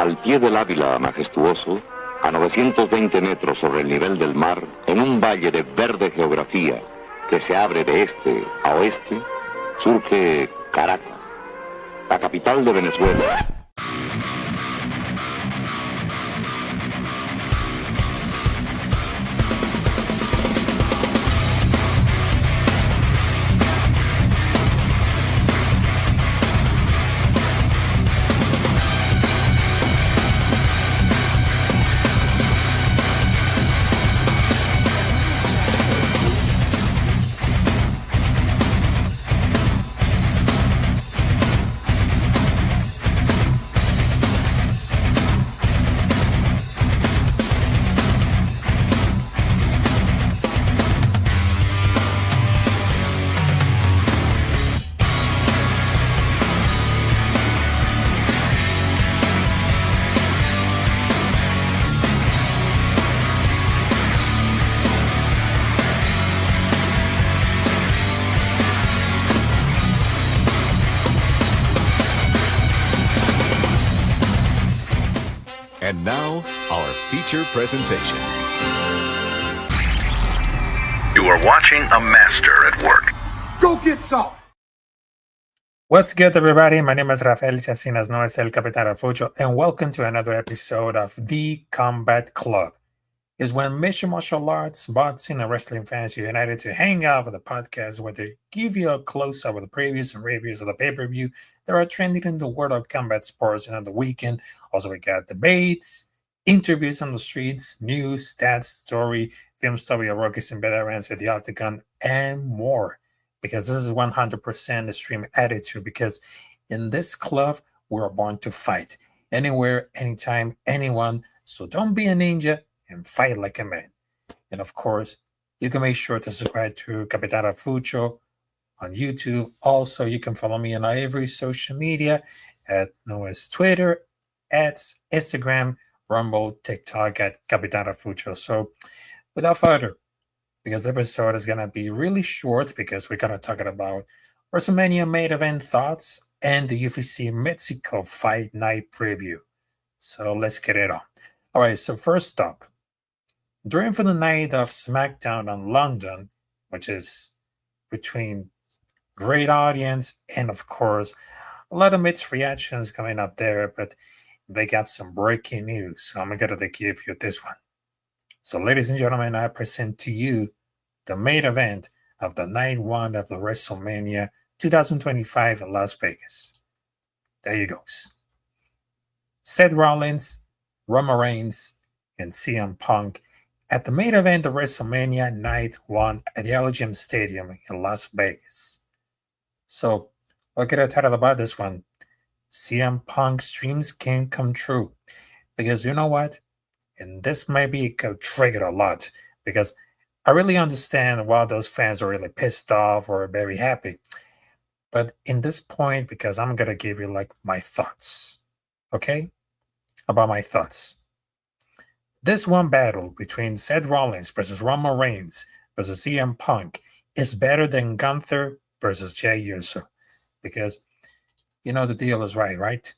Al pie del Ávila majestuoso, a 920 metros sobre el nivel del mar, en un valle de verde geografía que se abre de este a oeste, surge Caracas, la capital de Venezuela. And now, our feature presentation. You are watching a master at work. Go get some! What's good, everybody? My name is Rafael Chacinas, no es el Capitán Rafucho, and welcome to another episode of The Combat Club. Is when mixed martial arts, boxing, and wrestling fans are united to hang out with a podcast where they give you a close-up of the previews and reviews of the pay-per-view that are trending in the world of combat sports and on the weekend. Also, we got debates, interviews on the streets, news, stats, story, film story of rookies and veterans at the octagon, and more. Because this is 100% the stream attitude, because in this club, we're born to fight. Anywhere, anytime, anyone. So don't be a ninja and fight like a man. And of course, you can make sure to subscribe to Capitán Rafucho on YouTube. Also, you can follow me on every social media at Twitter, at Instagram, Rumble, TikTok at Capitán Rafucho. So without further, because the episode is going to be really short because we're going to talk about WrestleMania main event thoughts and the UFC Mexico Fight Night preview. So let's get it on. All right, so first up, during for the night of SmackDown on London, which is between great audience and, of course, a lot of mixed reactions coming up there, but they got some breaking news, so I'm going to give you this one. So, ladies and gentlemen, I present to you the main event of the night one of the WrestleMania 2025 in Las Vegas. There you goes. Seth Rollins, Roman Reigns, and CM Punk at the main event of WrestleMania Night 1 at the Allegiant Stadium in Las Vegas. So, what can I tell about this one? CM Punk's dreams can come true. Because you know what? And this may be triggered a lot, because I really understand why those fans are really pissed off or very happy. But in this point, because I'm going to give you like my thoughts, okay? About my thoughts. This one battle between Seth Rollins versus Roman Reigns versus CM Punk is better than Gunther versus Jey Uso, because you know the deal is right?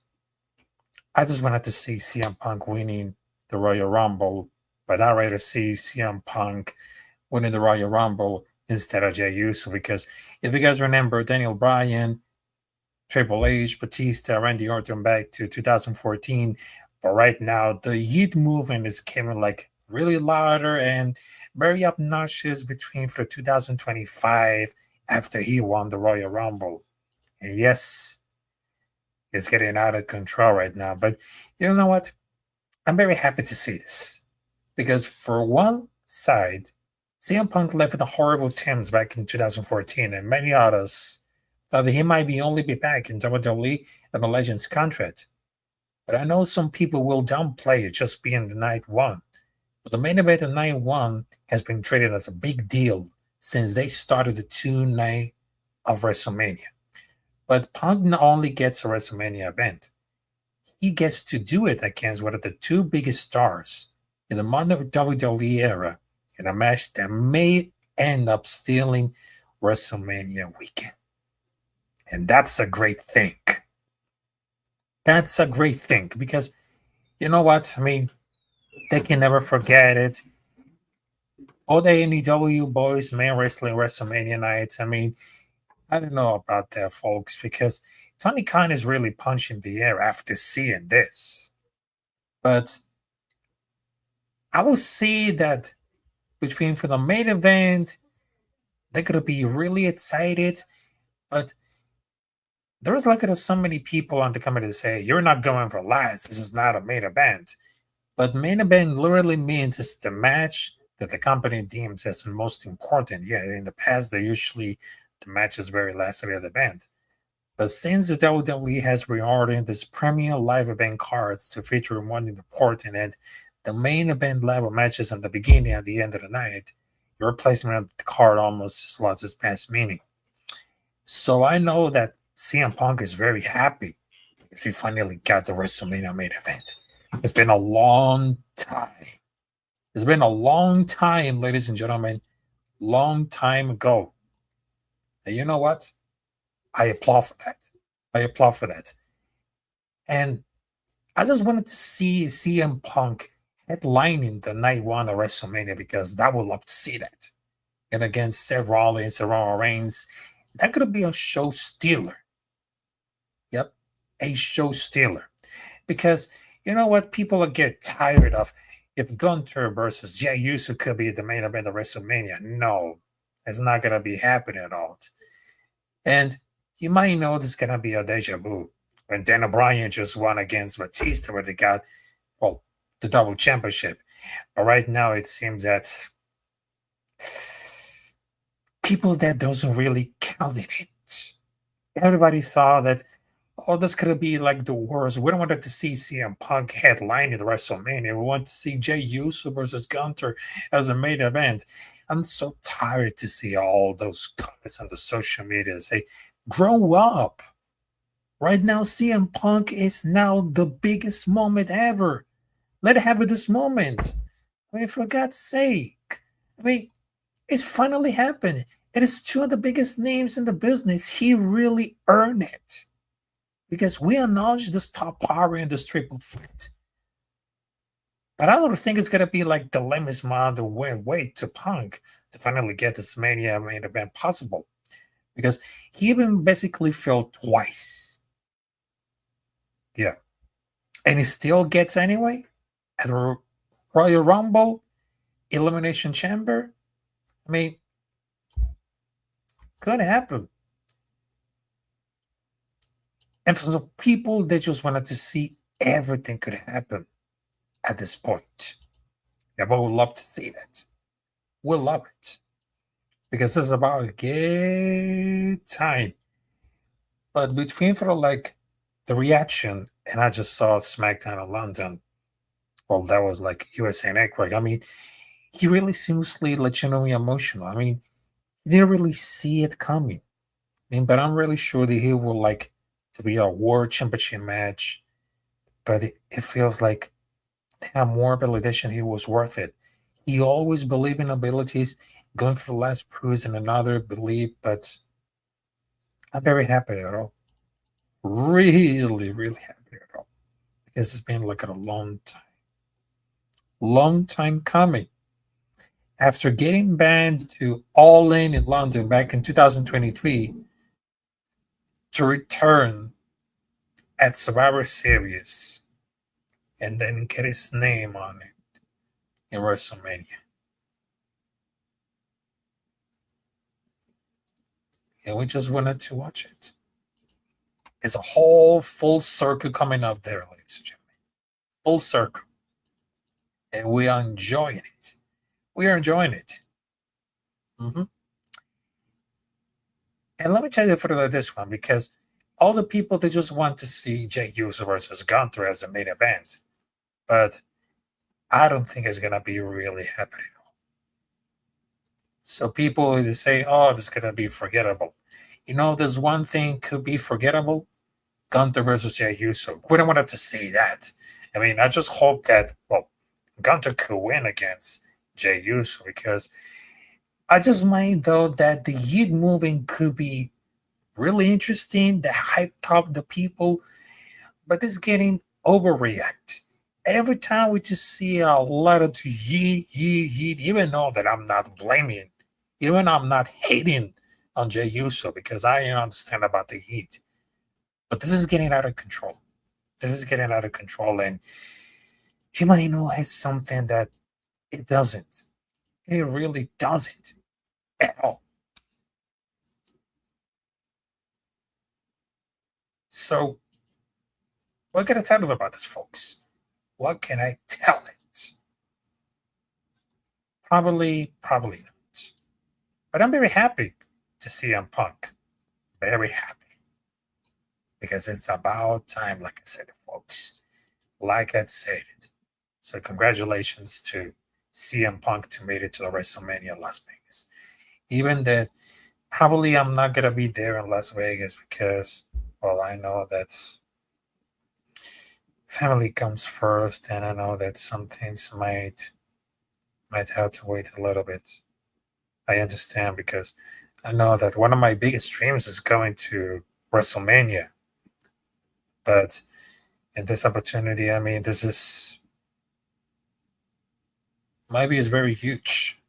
I just wanted to see CM Punk winning the Royal Rumble, but I'd rather see CM Punk winning the Royal Rumble instead of Jey Uso, because if you guys remember, Daniel Bryan, Triple H, Batista, Randy Orton back to 2014, but right now the Heat movement is coming like really louder and very obnoxious between for 2025 after he won the Royal Rumble. And yes, it's getting out of control right now, but you know what? I'm very happy to see this, because for one side, CM Punk left in the horrible terms back in 2014, and many others thought that he might only be back in WWE on a Legends contract. But I know some people will downplay it just being the night one. But the main event of night one has been treated as a big deal since they started the 2 night of WrestleMania. But Punk not only gets a WrestleMania event, he gets to do it against one of the 2 biggest stars in the modern WWE era in a match that may end up stealing WrestleMania weekend. And that's a great thing. That's a great thing, because You know what? I mean, they can never forget it. All the NEW boys, man, wrestling WrestleMania nights. I mean, I don't know about that, folks, because Tony Khan is really punching the air after seeing this. But I will see that between for the main event, they're gonna be really excited. But there's like so many people on the committee that say you're not going for last. This is not a main event. But main event literally means it's the match that the company deems as the most important. Yeah, in the past, they usually the matches very last of the event. But since the WWE has reordered this premier live event cards to feature one important and the main event level matches at the beginning and the end of the night, your placement of the card almost slots its past meaning. So I know that CM Punk is very happy because he finally got the WrestleMania main event. It's been a long time. It's been a long time, ladies and gentlemen. Long time ago. And you know what? I applaud for that. I applaud for that. And I just wanted to see CM Punk headlining the night one of WrestleMania because I would love to see that. And against Seth Rollins and Roman Reigns, that could be a show stealer. Yep, a show stealer. Because you know what? People will get tired of if Gunther versus Jey Uso could be the main event of WrestleMania. No, it's not going to be happening at all. And you might know there's going to be a deja vu when Daniel Bryan just won against Batista, where they got, well, the double championship. But right now, it seems that people that doesn't really count it. Everybody thought that, oh, this could be like the worst. We don't want to see CM Punk headlining the WrestleMania. We want to see Jey Uso versus Gunther as a main event. I'm so tired to see all those comments on the social media say, grow up. Right now, CM Punk is now the biggest moment ever. Let it have this moment. I mean, for God's sake. I mean, it's finally happened. It is two of the biggest names in the business. He really earned it. Because we acknowledge this top power in this triple threat. But I don't think it's going to be like the lamest amount of wait to Punk to finally get this Mania main event possible. Because he even basically failed twice. Yeah. And he still gets anyway at the Royal Rumble, Elimination Chamber. I mean, could happen. And for some people, they just wanted to see everything could happen at this point. Yeah, but we'd love to see that. We'll love it. Because it's about a good time. But between for like the reaction, and I just saw SmackDown in London. Well, that was like USA Network. I mean, he really seamlessly let you know emotional. I mean, he didn't really see it coming. I mean, but I'm really sure that he will like to be a world championship match. But it feels like have more validation, he was worth it. He always believed in abilities, going for the last cruise and another belief, but I'm very happy at all. Really, really happy at all. Because it's been like a long time. Long time coming. After getting banned to All In London back in 2023, to return at Survivor Series and then get his name on it in WrestleMania. And we just wanted to watch it. It's a whole full circle coming up there, ladies and gentlemen. Full circle. And we are enjoying it. We are enjoying it. Mm-hmm. And let me tell you for this one, because all the people, they just want to see Jey Uso versus Gunther as a main event. But I don't think it's going to be really happening. So people, they say, oh, this is going to be forgettable. You know, there's one thing could be forgettable. Gunther versus Jey Uso. We don't want to see that. I mean, I just hope that, well, Gunther could win against Jey Uso, because I just mind, though, that the heat moving could be really interesting, the hype top the people, but it's getting overreact. every time we just see a lot of yeet, even though that I'm not blaming, even I'm not hating on Jey Uso because I understand about the heat. But this is getting out of control. This is getting out of control, and Himalino has something that it doesn't. It really doesn't at all. So, what can I tell you about this, folks? What can I tell it? Probably not. But I'm very happy to see CM Punk. Very happy. Because it's about time, like I said, folks. Like I said it. So congratulations to CM Punk to made it to the WrestleMania Las Vegas. Even that probably I'm not gonna be there in Las Vegas because, well, I know that family comes first, and I know that some things might have to wait a little bit. I understand because I know that one of my biggest dreams is going to WrestleMania. But in this opportunity, I mean, this is maybe it's very huge.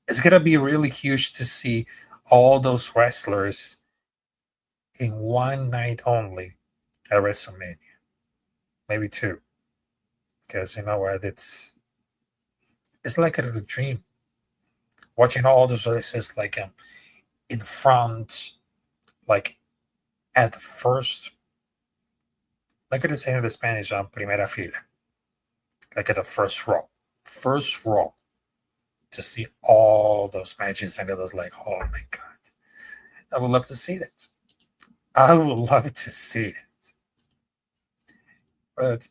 It's gonna be really huge to see all those wrestlers in one night only at WrestleMania. Maybe two. Because you know what, it's like a dream. Watching all those races like in front, like at the first, like I say in the Spanish, primera fila, like at the first row, to see all those matches, and it was like, oh my god, I would love to see that. I would love to see it, but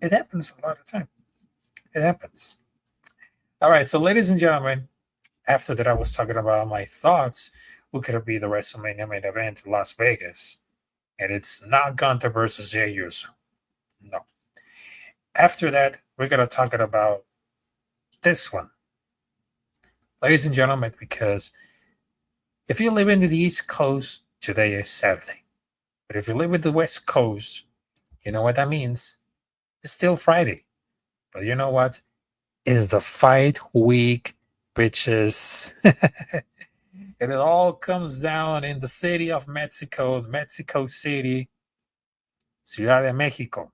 it happens a lot of time. It happens. All right, so ladies and gentlemen, after that, I was talking about my thoughts. Who could it be the WrestleMania main event in Las Vegas? And it's not Gunther versus Jey Uso. No. After that, we're going to talk about this one. Ladies and gentlemen, because if you live in the East Coast, today is Saturday. But if you live in the West Coast, you know what that means? It's still Friday. But you know what? It's the fight week, bitches. And it all comes down in the city of Mexico City, Ciudad de Mexico.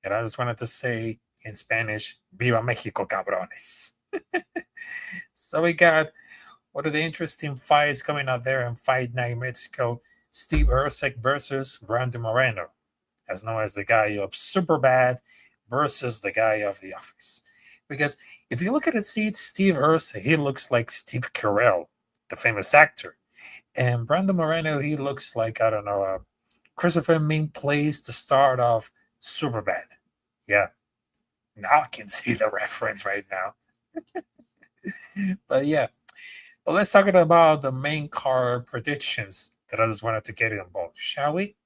And I just wanted to say in Spanish, Viva Mexico, cabrones. So we got one of the interesting fights coming out there in Fight Night Mexico. Steve Erceg versus Brandon Moreno, as known as the guy of Superbad versus the guy of The Office. Because if you look at it, see Steve Erceg, he looks like Steve Carell, the famous actor. And Brandon Moreno, he looks like, I don't know, Christopher Ming plays the start of Superbad. Yeah. Now I can see the reference right now. But yeah. But let's talk about the main card predictions that I just wanted to get involved, shall we?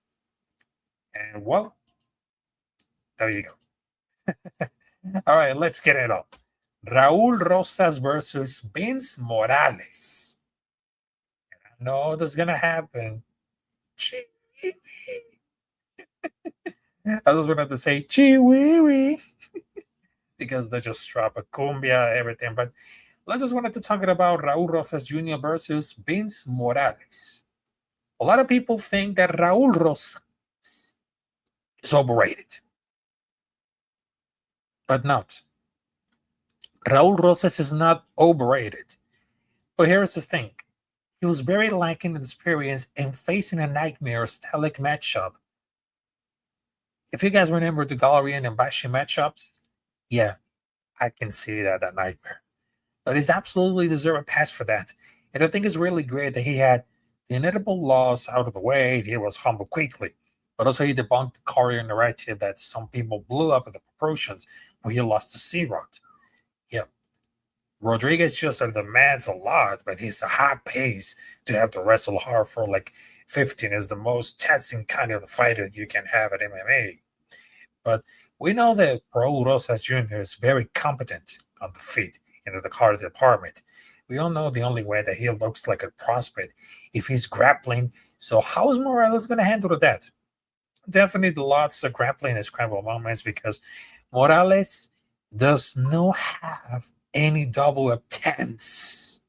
And well, there you go. All right, let's get it up. Raul Rosas versus Vince Morales. I know that's gonna happen. I just wanted to say chiwiwi because they just drop a cumbia, everything. But let's just wanted to talk about Raul Rosas Jr. versus Vince Morales. A lot of people think that Raul Rosas is overrated, but not. Raul Rosas is not overrated. But here's the thing. He was very lacking in experience and facing a nightmare stylic matchup. If you guys remember the Galarian and Bashi matchups, yeah, I can see that nightmare. But he's absolutely deserved a pass for that. And I think it's really great that he had the inevitable loss out of the way. He was humbled quickly. But also he debunked the career narrative that some people blew up at the proportions when he lost to C-Rod. Yeah. Rodriguez just demands a lot, but he's a high pace to have to wrestle hard for like 15 is the most taxing kind of fighter you can have at MMA. But we know that Raul Rosas Jr. is very competent on the feet in the card department. We all know the only way that he looks like a prospect if he's grappling. So how is Morales going to handle that? definitely lots of grappling and scramble moments because Morales does not have any double attempts.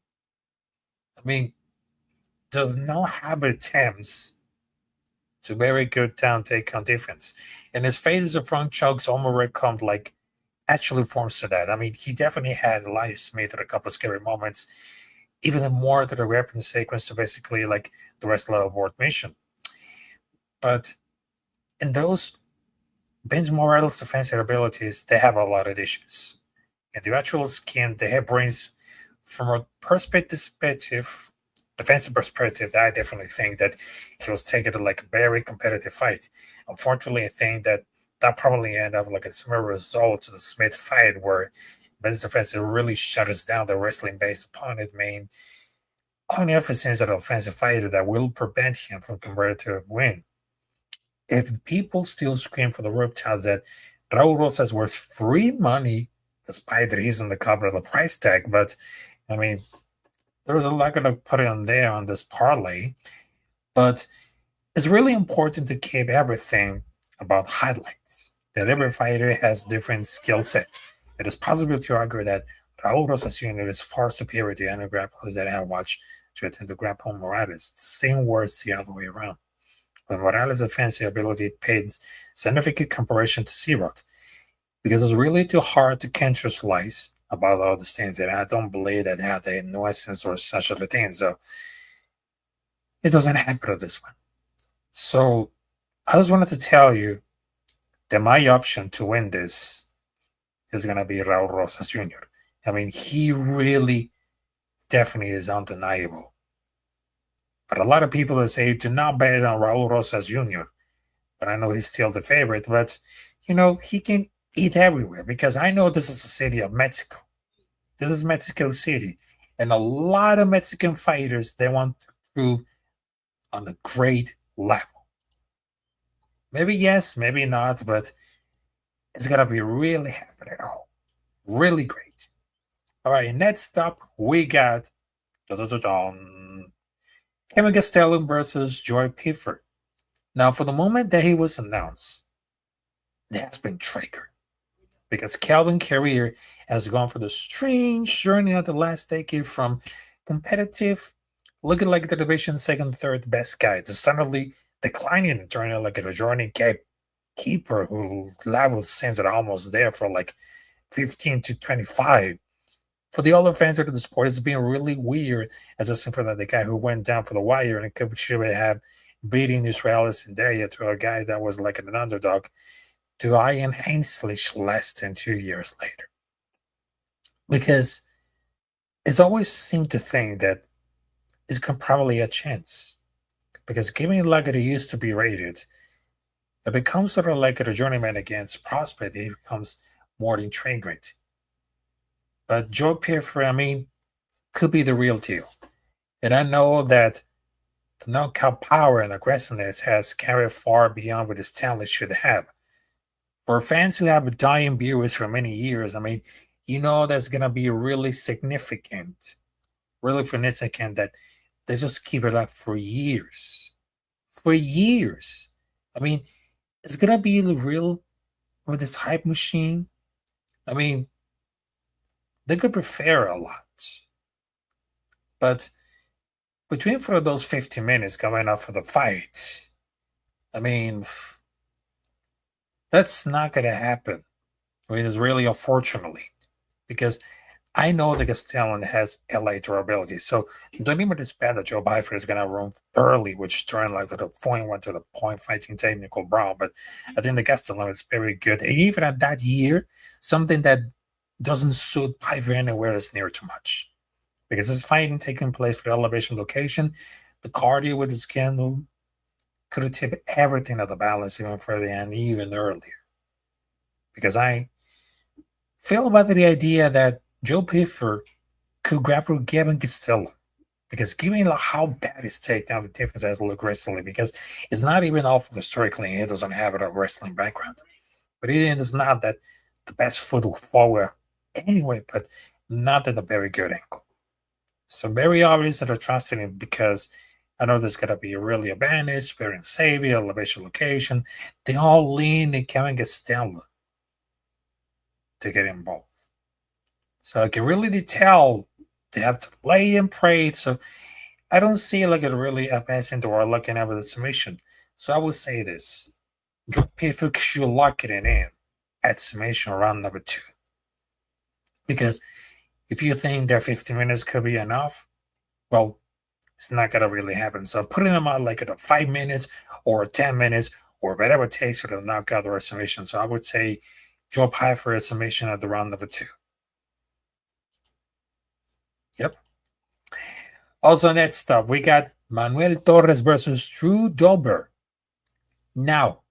I mean, does not have attempts to very good down take on defense. And his phases of front chugs almost come like actually forms to that. I mean, he definitely had Elias Smith at a couple of scary moments, even more to the weapon sequence to basically like the rest of the board mission. But in those Ben's Morales' defensive abilities, they have a lot of issues. And the actual skin, they have brains from a perspective, defensive perspective, I definitely think that he was taking to like a very competitive fight. Unfortunately, I think that that probably ended up like a similar result to the Smith fight where Ben's defensive really shuts down the wrestling based opponent main only emphasis an offensive fighter that will prevent him from converting to a win. If people still scream for the reptiles that Raul Rosas was free money, despite that he's on the cover of the price tag, but I mean, there was a lot to put on there on this parlay. But it's really important to keep everything about highlights. That every fighter has different skill set. It is possible to argue that Raul Rosas Jr. is far superior to any grapplers that I have watched to attempt to grapple Morales. The same words the other way around. When Morales' offensive ability pays significant comparison to Zerot, because it's really too hard to contextualize about all these things, and I don't believe that they have the nuisance or such other things. So it doesn't happen to this one. So I just wanted to tell you that my option to win this is going to be Raul Rosas Jr. I mean, he really definitely is undeniable. But a lot of people that say do not bet on Raul Rosas Jr. But I know he's still the favorite. But he can eat everywhere because I know this is the city of Mexico. This is Mexico City, and a lot of Mexican fighters they want to prove on a great level. Maybe yes, maybe not, but it's gonna be really happening all. Really great. All right, next up we got Kevin Gastelum versus Joy Pifford. Now, for the moment that he was announced, it has been triggered because Calvin Carrier has gone for the strange journey of the last decade from competitive, looking like the division second, third best guy to suddenly declining and turning like a journey keeper who level since are almost there for like 15 to 25. For the other fans of the sport, it's been really weird adjusting for that the guy who went down for the wire and could have beating Israelis in Daya to a guy that was like an underdog to Ian Hainslish less than 2 years later. Because it's always seemed to think that it's probably a chance. Because given like it used to be rated, it becomes sort of like a journeyman against prospect. It becomes more than trade great. But Joe Piffre, I mean, could be the real deal. And I know that the knockout power and aggressiveness has carried far beyond what his talent should have. For fans who have been dying viewers for many years, I mean, that's going to be really significant that they just keep it up for years. For years. I mean, it's going to be real with this hype machine. I mean, they could prefer a lot. But between for those 50 minutes coming up for the fight, I mean, that's not going to happen. I mean, it's really unfortunately because I know the Castellan has LA durability. So don't even disband that Joe Byford is going to run early, which turned like to the point, went to the point fighting technical brawl. But I think the Castellan is very good. And even at that year, something that doesn't suit Byford anywhere is near too much. Because this fighting taking place for the elevation location, the cardio with the skin could have tipped everything out of the balance even further and even earlier. Because I feel about the idea that Joe Piffer could grapple Gavin Castillo. Because given how bad his takedown, the difference has looked recently, because it's not even off historically, he doesn't have a wrestling background. But it is not that the best foot forward anyway, but not at a very good angle. So very obvious that I trusted him because I know there's gonna be really advantage, bearing safety, elevation location. They all lean and Kevin Stella to get involved. So I can really tell they have to play and pray. So I don't see like a really advancing or looking at the submission. So I would say this. Drop Payfix should lock it in at submission round number 2. Because if you think that 15 minutes could be enough, well, it's not gonna really happen. So putting them out like at 5 minutes or 10 minutes or whatever it takes for them to knock out the submission. So I would say drop high for a submission at the round number 2. Yep. Also, next up, we got Manuel Torres versus Drew Dober. Now,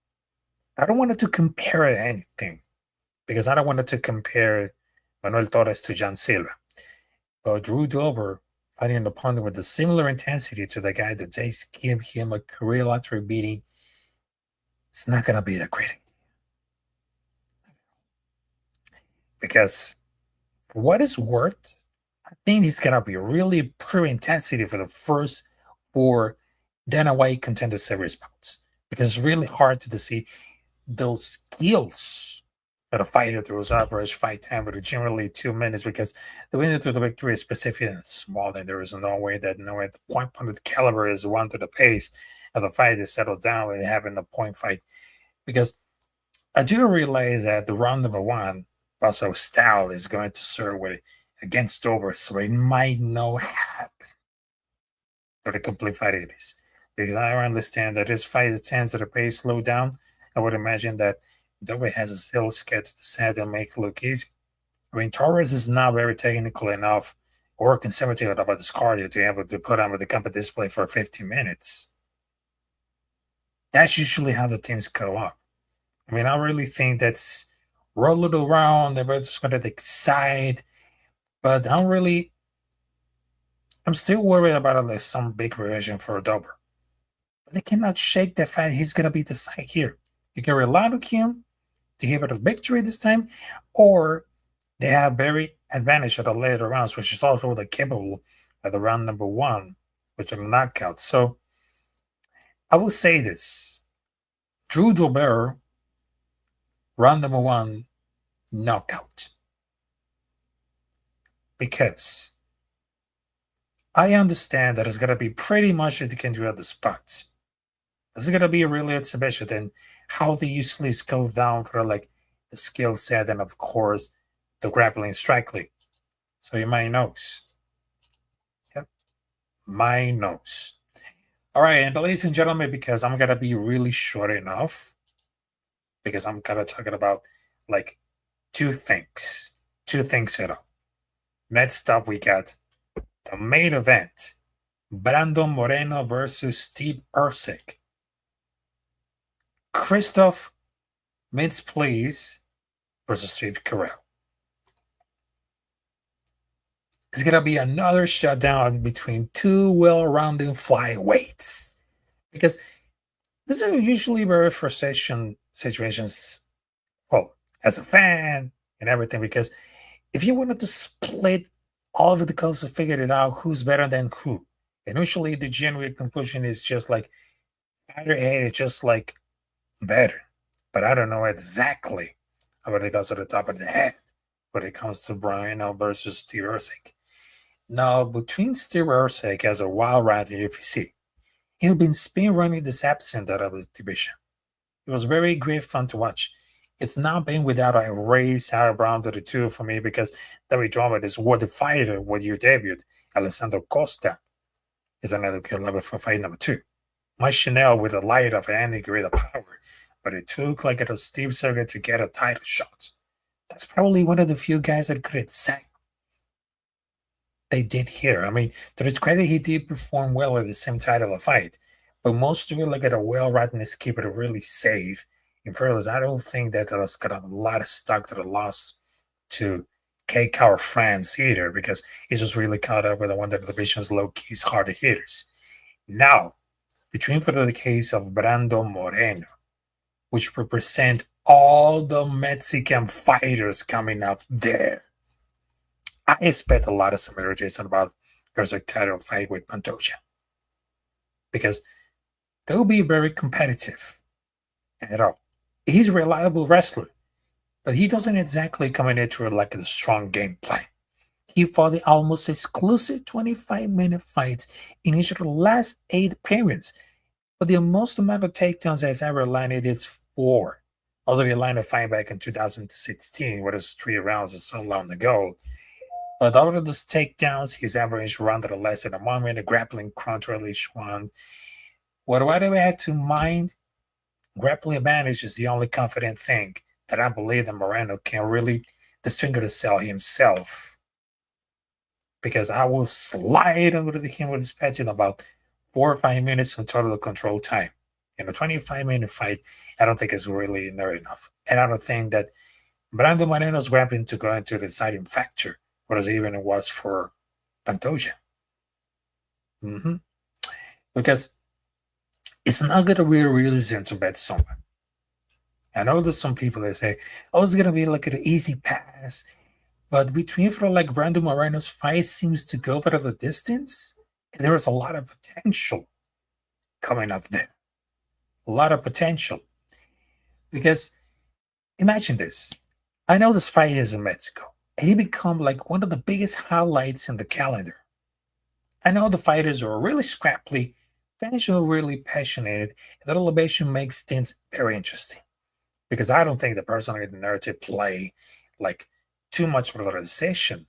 I don't want to compare anything because I don't want to compare Manuel Torres to John Silva. But Drew Dober fighting an opponent with a similar intensity to the guy that just give him a career lottery beating, it's not going to be that great. Because for what it's worth, I think he's going to be really pure intensity for the first 4 Dana White Contender Series bouts. Because it's really hard to see those skills that a fighter throws average fight time for generally 2 minutes, because the winner to the victory is specific and small, and there is no way that the point of the caliber is one to the pace of the fight is settled down with having a point fight. Because I do realize that the round number 1 also style is going to serve with against Dober, so it might not happen for the complete fight it is. Because I understand that this fight tends at a pace slow down. I would imagine that Dober has a still sketch to set and make it look easy. I mean, Torres is not very technical enough or conservative about his cardio to be able to put on with the combat display for 15 minutes. That's usually how the things go up. I mean, I really think that's roll it around, they're just going to decide, but I'm still worried about like some big revision for Dober. But they cannot shake the fact he's going to be the side here. You can rely on him to give it a victory this time, or they have very advantage at the later rounds, which is also the capable at the round number 1, which are knockouts. So I will say this: Drew Dober, round number 1, knockout. Because I understand that it's going to be pretty much what you can do at the spots. It's going to be a really exhibition and how they usually go down for like the skill set and of course the grappling striking. So you might knows. Yep. My nose. All right, and ladies and gentlemen, because I'm going to be really short enough, because I'm kind of talking about like 2 things at all. Next up, we got the main event: Brandon Moreno versus Steve Erceg. Christoph Mintz-Please versus Steve Carell. It's going to be another showdown between 2 well-rounded flyweights. Because these are usually very frustration situations, well, as a fan and everything, because if you wanted to split all of the coasts and figure it out who's better than who, and usually the general conclusion is just like fighter A is just like better. But I don't know exactly how it goes to the top of the head when it comes to Moreno versus Steve Erceg. Now, between Steve Erceg as a wild rider UFC, he's been spin running this absent out of the division. It was very great fun to watch. It's not been without a race out round to the 2 for me, because David Drummond is what the fighter with your debut. Alessandro Costa is another good level for fight number 2. My Chanel with a light of any greater power, but it took like a Steve Erceg to get a title shot. That's probably one of the few guys that could exact they did here. I mean, to his credit, he did perform well at the same title of fight, but most do it like at a well-roundedness, keep it really safe. In fairness, I don't think that has got a lot of stock to the loss to K-Cow France either, because he's just really caught up with the one that the division's low-key harder hitters. Now, between for the case of Brandon Moreno, which represent all the Mexican fighters coming up there, I expect a lot of similarities about Erceg title fight with Pantoja. because they'll be very competitive at all. He's a reliable wrestler, but he doesn't exactly come in into it like a strong game plan. He fought the almost exclusive 25-minute fights in each of the last 8 appearances, but the most amount of takedowns has ever landed is 4. Also, he landed a fight back in 2016, with his 3 rounds or so long ago. But out of those takedowns, his average round at less than a 1 minute grappling control each one. What do I had to mind? Grappling advantage is the only confident thing that I believe that Moreno can really distinguish himself. Because I will slide under him with his patch in about 4 or 5 minutes of total control time. In a 25-minute fight, I don't think it's really near enough. And I don't think that Brando Moreno's grappling to go into the deciding factor, whereas even it was for Pantoja. Because it's not going to be realism to bet someone. I know there's some people that say, oh, it's going to be like an easy pass. But between for like Brando Moreno's fight seems to go for the distance, there is a lot of potential coming up there. A lot of potential. Because imagine this. I know this fight is in Mexico. And he become like one of the biggest highlights in the calendar. I know the fighters are really scrappy, fans are really passionate, and that elevation makes things very interesting. Because I don't think the personality and the narrative play like too much polarization,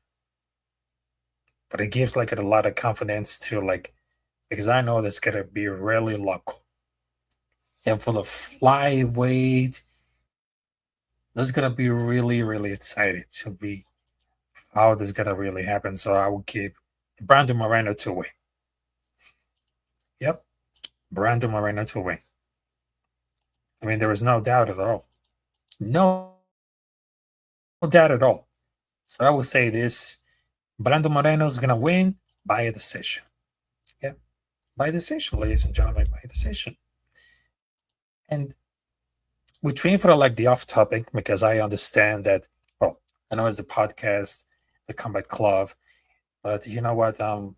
but it gives like a lot of confidence to like, because I know that's gonna be really local and for the flyweight, that's gonna be really, really excited to be how this is gonna really happen. So I will keep Brando Moreno to win. Yep, Brando Moreno to win. I mean, there is no doubt at all. No doubt at all. So I would say this: Brando Moreno is gonna win by a decision. Yeah, by decision, ladies and gentlemen, by decision. And we train for like the off topic because I understand that. Well, I know it's the podcast, the Combat Club, but you know what? I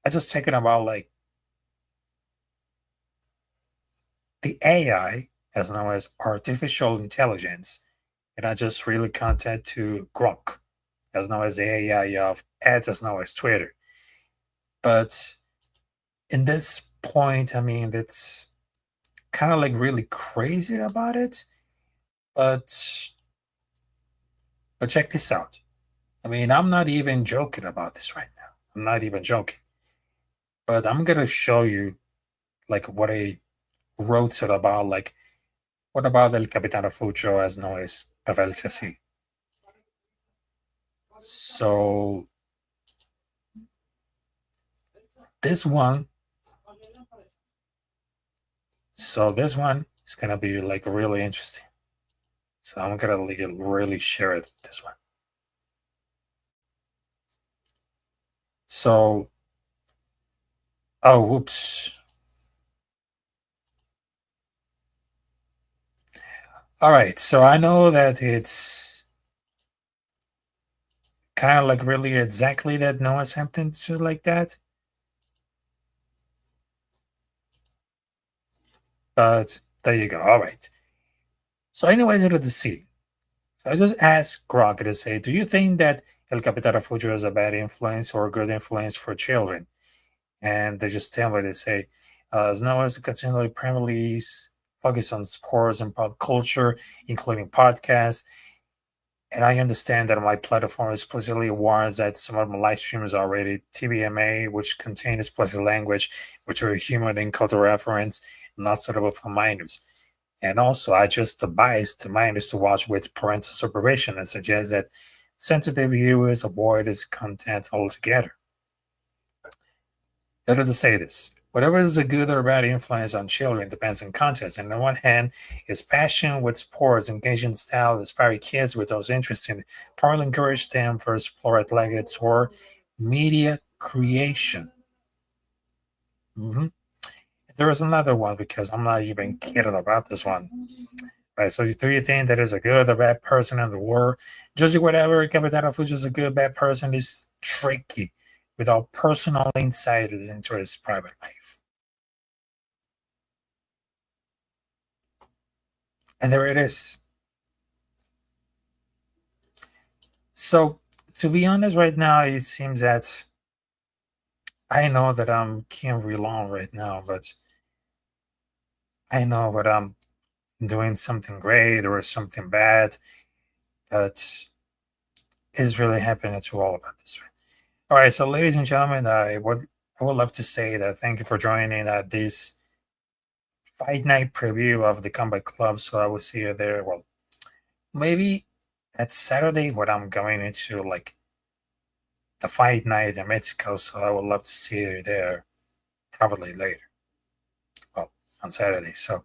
just thinking about like the AI, as known as artificial intelligence, and I just really contact to Grok, as known as the AI of ads, as known as Twitter. But in this point, I mean, it's kind of like really crazy about it. But check this out. I mean, I'm not even joking about this right now. I'm not even joking. But I'm gonna show you like what I wrote sort of about, like what about El Capitán Rafucho, as known as Rafael Chassis. So this one is gonna be like really interesting. So I'm gonna like really share it, this one. So, oh, whoops. All right, so I know that it's kind of like really exactly that no one's something to like that. But there you go. All right. So anyway, to the scene. So I just asked Grok to say, do you think that El Capitán Rafucho is a bad influence or a good influence for children? And they just tell me, they say, as now as continually primarily focus on sports and pop culture, including podcasts. And I understand that my platform explicitly warns that some of my live streams are rated TVMA, which contain explicit language, which are humor and cultural reference, not suitable for minors. And also, I just advise to minors to watch with parental supervision and suggest that sensitive viewers avoid this content altogether. Better to say this. Whatever is a good or bad influence on children depends on context. And on one hand, is passion with sports, engaging style, inspire kids with those interests in partly encourage them for explore athletics or media creation. There is another one because I'm not even kidding about this one. Right, so do you think that is a good or bad person in the world? Judging whatever Capitán Rafucho is a good bad person is tricky without personal insight into his private life. And there it is. So, to be honest, right now, it seems that I know that I'm can't rely right now, but I know that I'm doing something great or something bad, but it's really happening to all about this. All right, so ladies and gentlemen, I would love to say that thank you for joining this fight night preview of the Combat Club. So I will see you there. Well, maybe at Saturday when I'm going into like the fight night in Mexico. So I would love to see you there probably later. Well, on Saturday. So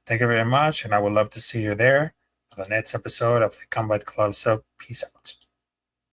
thank you very much, and I would love to see you there for the next episode of the Combat Club. So peace out.